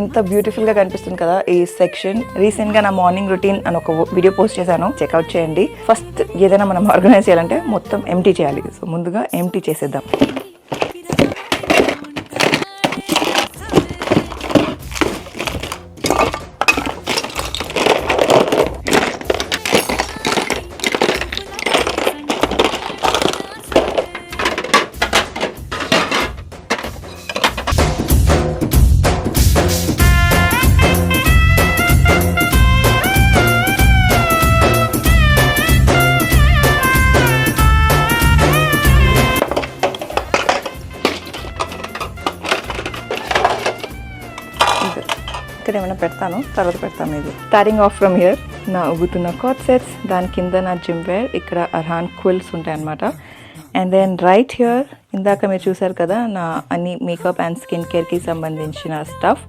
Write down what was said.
ఎంత బ్యూటిఫుల్ గా కనిపిస్తుంది కదా ఈ సెక్షన్. రీసెంట్ గా నా మార్నింగ్ రొటీన్ అని ఒక వీడియో పోస్ట్ చేశాను, చెక్అవుట్ చేయండి. ఫస్ట్ ఏదైనా మనం ఆర్గనైజ్ చేయాలంటే మొత్తం ఎంటీ చేయాలి. సో ముందుగా ఎంటీ చేసేద్దాం. ఇక్కడ ఏమైనా పెడతాను, తర్వాత పెడతాను. ఇది స్టార్టింగ్ ఆఫ్ ఫ్రమ్ హియర్ నా ఉగుతున్న కాట్ సెట్స్, దాని కింద నా జిమ్ వేర్, ఇక్కడ అర్హాన్ క్విల్స్ ఉంటాయి అన్నమాట. అండ్ దెన్ రైట్ హియర్ ఇందాక మీరు చూసారు కదా నా అన్ని మేకప్ అండ్ స్కిన్ కేర్కి సంబంధించిన స్టఫ్.